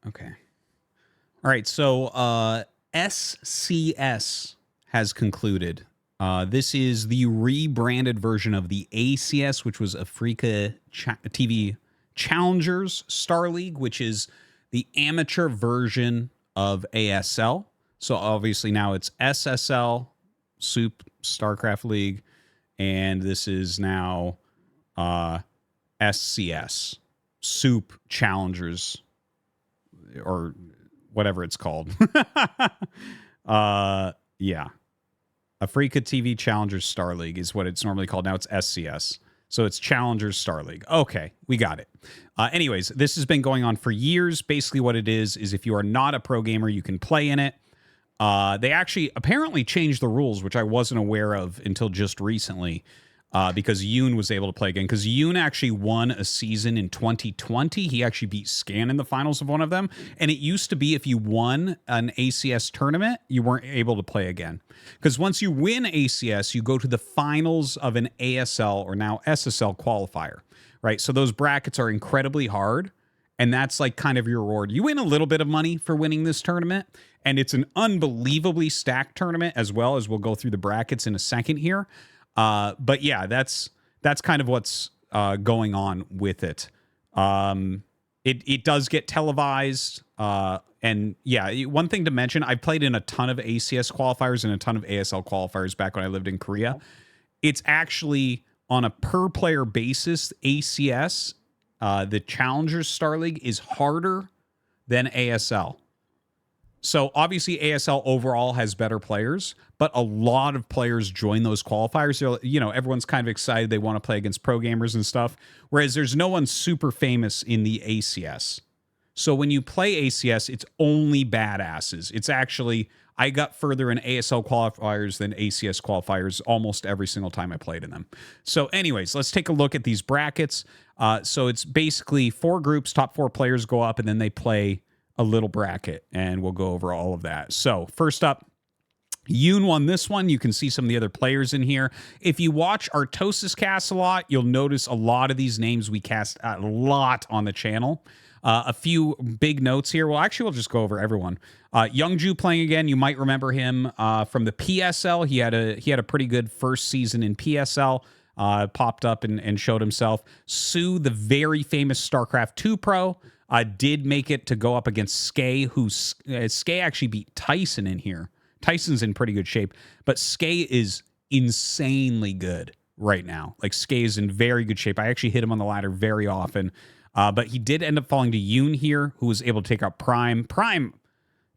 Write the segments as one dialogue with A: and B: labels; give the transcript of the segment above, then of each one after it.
A: Okay. All right. So SCS has concluded. This is the rebranded version of the ACS, which was Africa TV Challengers Star League, which is the amateur version of ASL. So obviously now it's SSL, Soup StarCraft League, and this is now SCS, Soup Challengers, or whatever it's called. Yeah. Africa TV Challengers Star League is what it's normally called. Now it's SCS. So it's Challengers Star League. Okay, we got it. Anyways, this has been going on for years. Basically what it is if you are not a pro gamer, you can play in it. They actually apparently changed the rules, which I wasn't aware of until just recently, because Yoon was able to play again. Because Yoon actually won a season in 2020. He actually beat Scan in the finals of one of them. And it used to be if you won an ACS tournament, you weren't able to play again. Because once you win ACS, you go to the finals of an ASL or now SSL qualifier, right? So those brackets are incredibly hard. And that's like kind of your reward. You win a little bit of money for winning this tournament. And it's an unbelievably stacked tournament, as well as we'll go through the brackets in a second here. But yeah, that's kind of what's going on with it. It does get televised. And yeah, one thing to mention, I've played in a ton of ACS qualifiers and a ton of ASL qualifiers back when I lived in Korea. It's actually on a per player basis, ACS, the Challengers Star League, is harder than ASL. So obviously ASL overall has better players, but a lot of players join those qualifiers. So, you know, everyone's kind of excited. They want to play against pro gamers and stuff, whereas there's no one super famous in the ACS. So when you play ACS, it's only badasses. It's actually, I got further in ASL qualifiers than ACS qualifiers almost every single time I played in them. So anyways, let's take a look at these brackets. So it's basically 4 groups, top 4 players go up, and then they play a little bracket, and we'll go over all of that. So first up, Yoon won this one. You can see some of the other players in here. If you watch Artosis cast a lot, you'll notice a lot of these names we cast a lot on the channel. A few big notes here. Well, actually, we'll just go over everyone. Youngju playing again. You might remember him from the PSL. He had a pretty good first season in PSL. Popped up and showed himself. Sue, the very famous StarCraft 2 pro, did make it to go up against Skay, who Skay actually beat Tyson in here. Tyson's in pretty good shape, but Skay is insanely good right now. Like, Skay is in very good shape. I actually hit him on the ladder very often, but he did end up falling to Yoon here, who was able to take out Prime. Prime,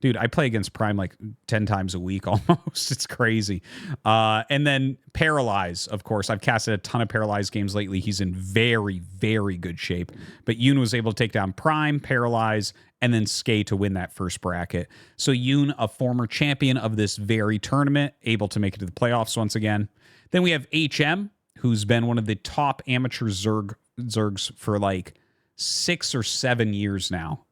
A: dude, I play against Prime like 10 times a week almost. It's crazy. And then Paralyze, of course. I've casted a ton of Paralyze games lately. He's in very, very good shape. But Yoon was able to take down Prime, Paralyze, and then Skay to win that first bracket. So Yoon, a former champion of this very tournament, able to make it to the playoffs once again. Then we have HM, who's been one of the top amateur Zergs for like 6 or 7 years now.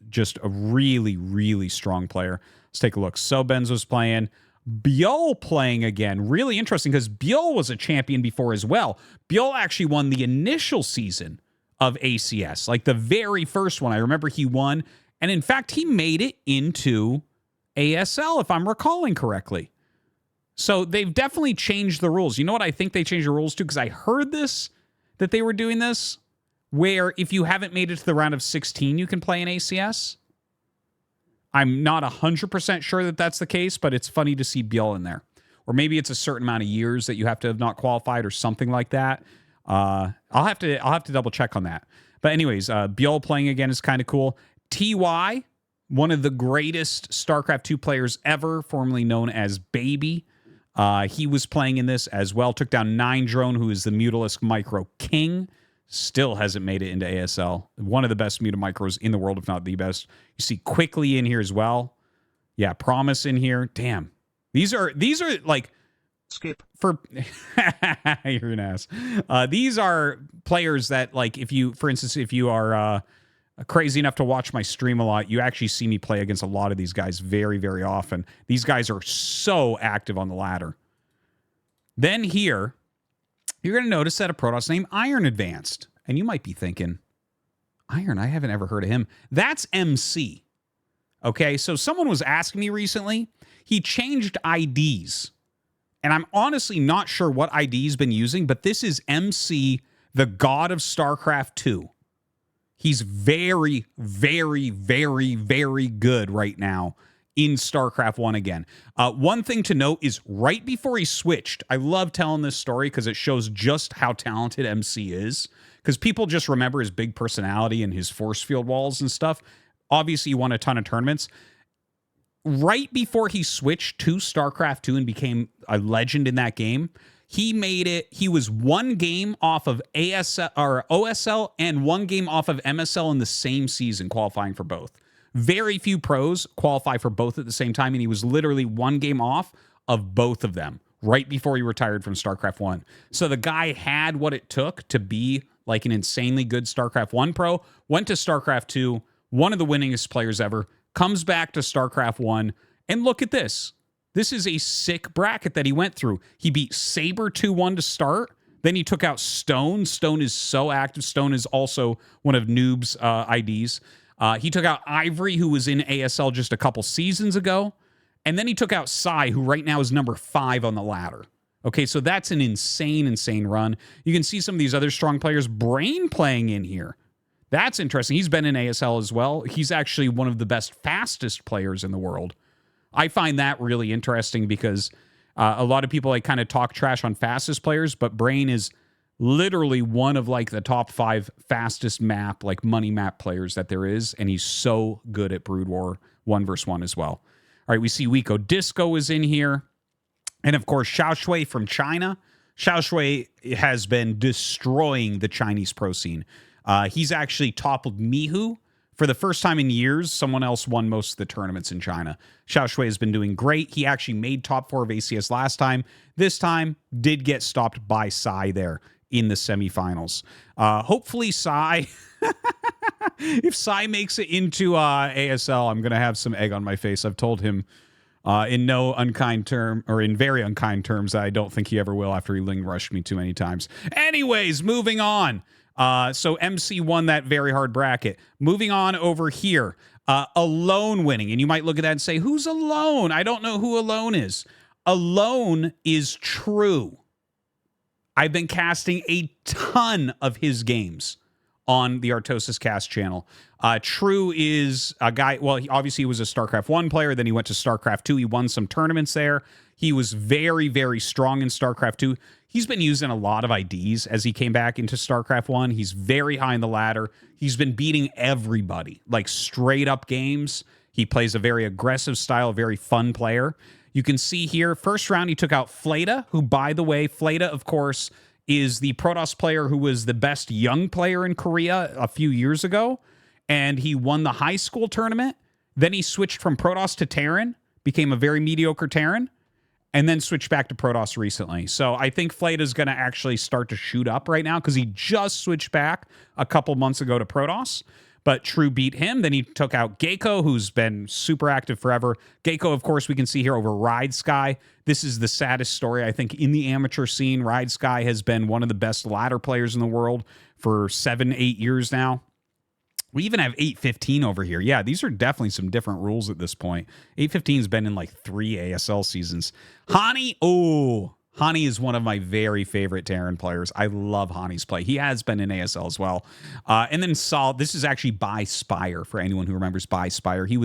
A: Just a really, really strong player. Let's take a look. Sobenz was playing. Biol playing again. Really interesting because Biol was a champion before as well. Biol actually won the initial season of ACS, like the very first one. I remember he won. And in fact, he made it into ASL, if I'm recalling correctly. So they've definitely changed the rules. You know what I think they changed the rules to? Because I heard that they were doing this, where if you haven't made it to the round of 16, you can play in ACS. I'm not 100% sure that that's the case, but it's funny to see Biel in there. Or maybe it's a certain amount of years that you have to have not qualified or something like that. I'll have to double check on that. But anyways, Biel playing again is kind of cool. TY, one of the greatest StarCraft 2 players ever, formerly known as Baby. He was playing in this as well. Took down 9Drone, who is the Mutalisk Micro King. Still hasn't made it into ASL. One of the best Muta Micros in the world, if not the best. You see Quickly in here as well. Yeah, Promise in here. Damn. These are like...
B: Skip.
A: For you're an ass. These are players that, like, if you, for instance, if you are crazy enough to watch my stream a lot, you actually see me play against a lot of these guys very, very often. These guys are so active on the ladder. Then here, you're going to notice that a Protoss named Iron advanced. And you might be thinking, Iron, I haven't ever heard of him. That's MC. Okay, so someone was asking me recently. He changed IDs. And I'm honestly not sure what ID he's been using, but this is MC, the god of StarCraft 2. He's very, very, very, very good right now in StarCraft 1 again. One thing to note is right before he switched, I love telling this story because it shows just how talented MC is. Because people just remember his big personality and his force field walls and stuff. Obviously, he won a ton of tournaments. Right before he switched to StarCraft 2 and became a legend in that game, he made it. He was one game off of ASL or OSL and one game off of MSL in the same season, qualifying for both. Very few pros qualify for both at the same time, and he was literally one game off of both of them right before he retired from StarCraft 1. So the guy had what it took to be like an insanely good StarCraft 1 pro, went to StarCraft 2, one of the winningest players ever, comes back to StarCraft 1, and look at this. This is a sick bracket that he went through. He beat Saber 2-1 to start. Then he took out Stone. Stone is so active. Stone is also one of Noob's IDs. He took out Ivory, who was in ASL just a couple seasons ago. And then he took out Sai, who right now is number 5 on the ladder. Okay, so that's an insane, insane run. You can see some of these other strong players. Brain playing in here. That's interesting. He's been in ASL as well. He's actually one of the best, fastest players in the world. I find that really interesting because a lot of people like kind of talk trash on fastest players, but Brain is literally one of like the top 5 fastest map, like money map players that there is, and he's so good at Brood War 1v1 as well. All right, we see Wiko Disco is in here, and of course Xiao Shui from China. Xiao Shui has been destroying the Chinese pro scene. He's actually toppled Mihu. For the first time in years, someone else won most of the tournaments in China. Xiao Shui has been doing great. He actually made top 4 of ACS last time. This time, did get stopped by Sai there in the semifinals. Hopefully, Sai, if Sai makes it into ASL, I'm going to have some egg on my face. I've told him in no unkind term, or in very unkind terms, that I don't think he ever will after he Ling rushed me too many times. Anyways, moving on. So MC won that very hard bracket. Moving on over here, Alone winning. And you might look at that and say, who's Alone? I don't know who Alone is. Alone is True. I've been casting a ton of his games on the Artosis Cast channel. True is a guy, well, he obviously was a StarCraft 1 player, then he went to StarCraft 2. He won some tournaments there. He was very, very strong in StarCraft 2. He's been using a lot of IDs as he came back into StarCraft 1. He's very high in the ladder. He's been beating everybody, like straight up games. He plays a very aggressive style, very fun player. You can see here, first round, he took out Fleta, who, by the way, Fleta, of course, is the Protoss player who was the best young player in Korea a few years ago. And he won the high school tournament. Then he switched from Protoss to Terran, became a very mediocre Terran, and then switched back to Protoss recently. So I think Fleta's going to actually start to shoot up right now because he just switched back a couple months ago to Protoss. But True beat him. Then he took out Gecko, who's been super active forever. Gecko, of course, we can see here over Ride Sky. This is the saddest story, I think, in the amateur scene. Ride Sky has been one of the best ladder players in the world for 7-8 years now. We even have 815 over here. Yeah, these are definitely some different rules at this point. 815 has been in like 3 ASL seasons. Hani, Hani is one of my very favorite Terran players. I love Hani's play. He has been in ASL as well. And then Sol, this is actually by Spire, for anyone who remembers by Spire. He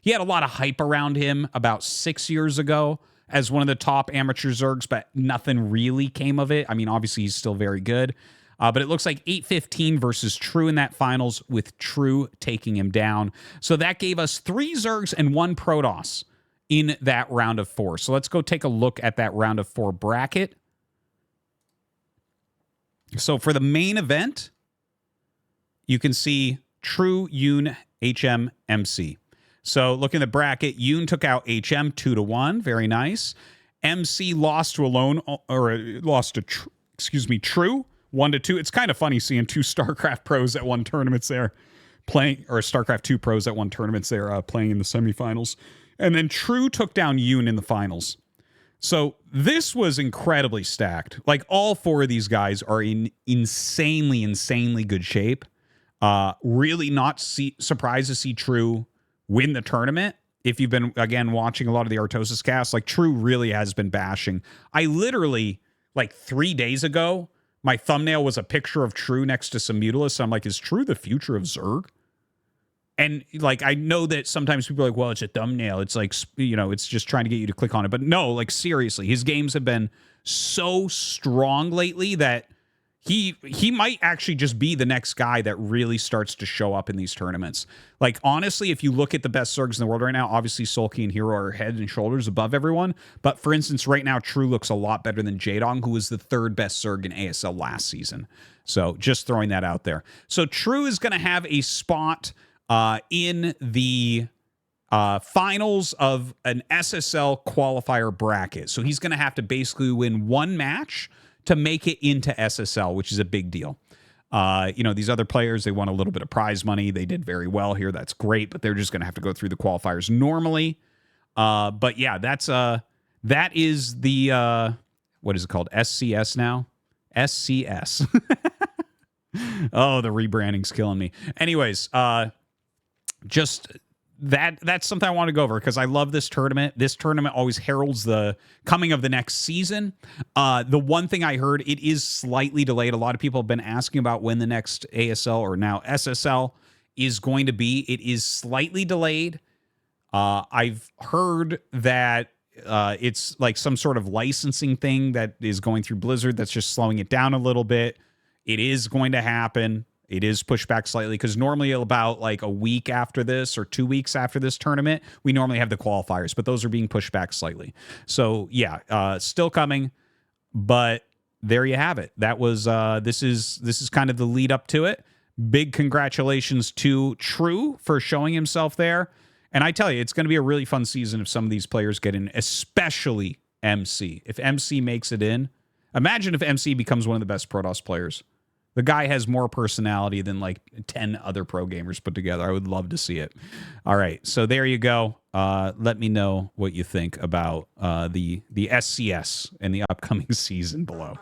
A: had a lot of hype around him about 6 years ago as one of the top amateur Zergs, but nothing really came of it. I mean, obviously he's still very good. But it looks like 815 versus True in that finals, with True taking him down. So that gave us 3 Zergs and 1 Protoss in that round of 4. So let's go take a look at that round of 4 bracket. So for the main event, you can see True, Yoon, HM, MC. So looking at the bracket, Yoon took out HM 2-1. Very nice. MC lost to True 1-2. It's kind of funny seeing 2 StarCraft pros that won tournaments there playing, or StarCraft 2 pros that won tournaments there playing in the semifinals. And then True took down Yoon in the finals. So this was incredibly stacked. Like, all 4 of these guys are in insanely, insanely good shape. Really not surprised to see True win the tournament. If you've been, again, watching a lot of the Artosis cast, like True really has been bashing. I literally, like 3 days ago, my thumbnail was a picture of True next to some Mutalists. I'm like, is True the future of Zerg? And like, I know that sometimes people are like, well, it's a thumbnail. It's like, you know, it's just trying to get you to click on it. But no, like seriously, his games have been so strong lately that he might actually just be the next guy that really starts to show up in these tournaments. Like, honestly, if you look at the best Zergs in the world right now, obviously Sulky and Hero are head and shoulders above everyone. But for instance, right now, True looks a lot better than Jaedong, who was the third best Zerg in ASL last season. So just throwing that out there. So True is going to have a spot in the finals of an SSL qualifier bracket. So he's going to have to basically win one match to make it into SSL, which is a big deal. You know, these other players, they won a little bit of prize money. They did very well here. That's great, but they're just going to have to go through the qualifiers normally. But yeah, that is the, what is it called? SCS now? SCS. Oh, the rebranding's killing me. Anyways, just that's something I want to go over because I love this tournament. This tournament always heralds the coming of the next season. The one thing I heard, it is slightly delayed. A lot of people have been asking about when the next ASL or now SSL is going to be. It is slightly delayed. I've heard that it's like some sort of licensing thing that is going through Blizzard that's just slowing it down a little bit. It is going to happen. It is pushed back slightly because normally about like a week after this or 2 weeks after this tournament, we normally have the qualifiers, but those are being pushed back slightly. So yeah, still coming, but there you have it. That was this is kind of the lead up to it. Big congratulations to True for showing himself there. And I tell you, it's going to be a really fun season if some of these players get in, especially MC. If MC makes it in, imagine if MC becomes one of the best Protoss players. The guy has more personality than like 10 other pro gamers put together. I would love to see it. All right, so there you go. Let me know what you think about the SCS and the upcoming season below.